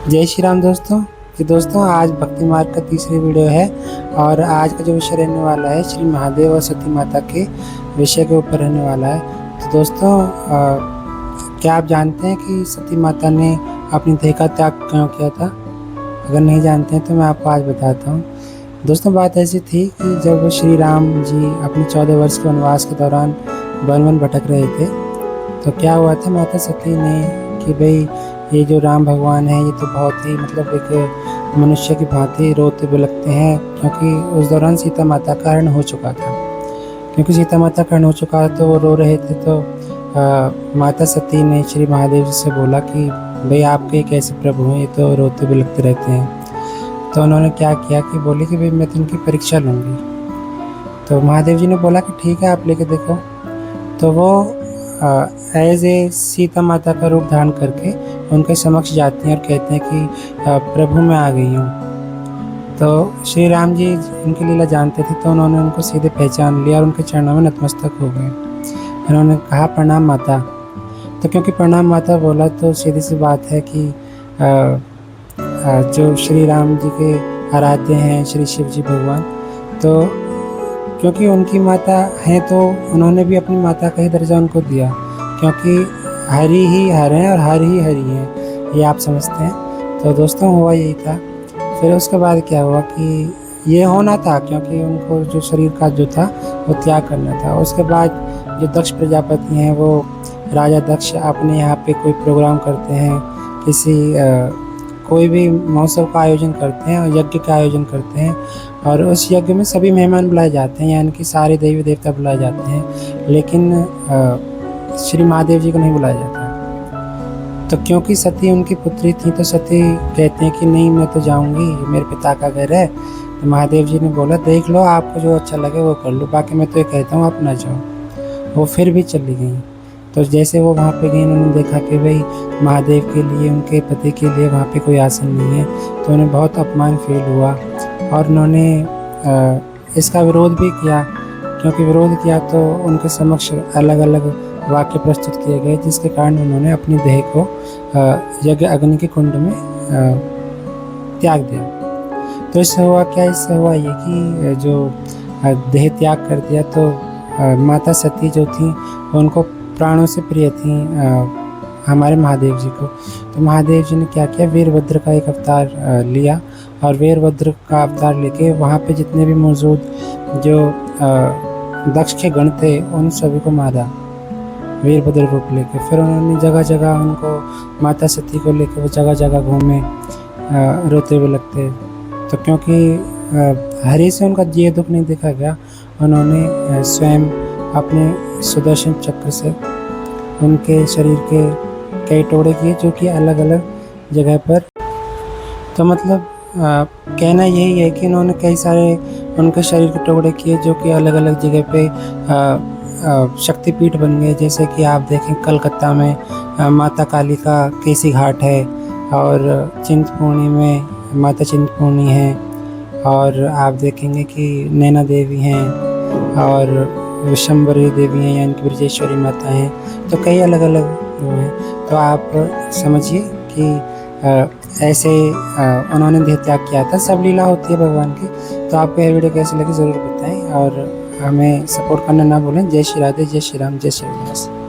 जय श्री राम दोस्तों। कि दोस्तों आज भक्ति मार्ग का तीसरी वीडियो है और आज का जो विषय रहने वाला है श्री महादेव और सती माता के विषय के ऊपर रहने वाला है। तो दोस्तों क्या आप जानते हैं कि सती माता ने अपनी देह का त्याग क्यों किया था? अगर नहीं जानते हैं तो मैं आपको आज बताता हूँ। दोस्तों बात ऐसी थी कि जब श्री राम जी अपने 14 वर्ष के वनवास के दौरान वन वन भटक रहे थे तो क्या हुआ था, माता सती ने कि भाई ये जो राम भगवान है ये तो बहुत ही एक मनुष्य की भांति रोते बिलखते हैं, क्योंकि उस दौरान सीता माता का हरण हो चुका था। क्योंकि सीता माता का हरण हो चुका था तो वो रो रहे थे। तो माता सती ने श्री महादेव जी से बोला कि भाई आपके एक ऐसे प्रभु हैं, ये तो रोते बिलखते रहते हैं। तो उन्होंने क्या किया कि बोले कि भाई मैं तो उनकी परीक्षा लूँगी। तो महादेव जी ने बोला कि ठीक है आप लेके देखो। तो वो एज ए सीता माता का रूप धारण करके उनके समक्ष जाती हैं और कहते हैं कि प्रभु मैं आ गई हूँ। तो श्री राम जी उनकी लीला जानते थे तो उन्होंने उनको सीधे पहचान लिया और उनके चरणों में नतमस्तक हो गए। उन्होंने कहा प्रणाम माता। तो क्योंकि प्रणाम माता बोला तो सीधी सी बात है कि जो श्री राम जी के आराध्य हैं श्री शिव जी भगवान, तो क्योंकि उनकी माता हैं तो उन्होंने भी अपनी माता का ही दर्जा उनको दिया, क्योंकि हरि ही हर हैं और हर ही हरि हैं, ये आप समझते हैं। तो दोस्तों हुआ यही था। फिर उसके बाद क्या हुआ कि ये होना था क्योंकि उनको जो शरीर का जो था वो त्याग करना था। उसके बाद जो दक्ष प्रजापति हैं वो राजा दक्ष अपने यहाँ पे कोई प्रोग्राम करते हैं, किसी कोई भी महोत्सव का आयोजन करते हैं और यज्ञ का आयोजन करते हैं, और उस यज्ञ में सभी मेहमान बुलाए जाते हैं, यानी कि सारे देवी देवता बुलाए जाते हैं, लेकिन श्री महादेव जी को नहीं बुलाया जाता। तो क्योंकि सती उनकी पुत्री थी तो सती कहते हैं कि नहीं मैं तो जाऊंगी, मेरे पिता का घर है। तो महादेव जी ने बोला देख लो आपको जो अच्छा लगे वो कर लो, बाकी मैं तो ये कहता हूँ आप ना जाओ। वो फिर भी चली गई। तो जैसे वो वहाँ पे गई उन्होंने देखा कि भाई महादेव के लिए उनके पति के लिए वहाँ पे कोई आसन नहीं है, तो उन्हें बहुत अपमान फील हुआ और उन्होंने इसका विरोध भी किया। क्योंकि विरोध किया तो उनके समक्ष अलग अलग वाक्य प्रस्तुत किए गए, जिसके कारण उन्होंने अपनी देह को यज्ञ अग्नि के कुंड में त्याग दिया। तो इससे हुआ क्या? इससे हुआ ये कि जो देह त्याग कर दिया तो माता सती जो थी उनको प्राणों से प्रिय थी हमारे महादेव जी को। तो महादेव जी ने क्या किया, वीरभद्र का एक अवतार लिया और वीरभद्र का अवतार लेके वहाँ पे जितने भी मौजूद जो दक्ष के गण थे उन सभी को मारा वीरभद्र रूप लेके। फिर उन्होंने जगह जगह उनको माता सती को लेके वो जगह जगह घूमे रोते हुए लगते। तो क्योंकि हरि से उनका ये दुख नहीं देखा गया, उन्होंने स्वयं अपने सुदर्शन चक्र से उनके शरीर के कई टुकड़े किए, जो कि अलग अलग जगह पर। तो मतलब कहना यही है कि उन्होंने कई सारे उनके शरीर के टुकड़े किए जो कि अलग अलग जगह पे शक्तिपीठ बन गए। जैसे कि आप देखें कलकत्ता में माता काली का केसी घाट है, और चिंतपूर्णी में माता चिंतपूर्णी है, और आप देखेंगे कि नैना देवी हैं और विशंबरी देवी हैं, यानी कि ब्रजेश्वरी माता हैं। तो कई अलग अलग वो हैं। तो आप समझिए कि ऐसे उन्होंने देह त्याग किया था। सब लीला होती है भगवान की। तो आपको यह वीडियो कैसी लगी ज़रूर बताएं और हमें सपोर्ट करना ना भूलें। जय श्री राधे, जय श्री राम, जय श्री राम।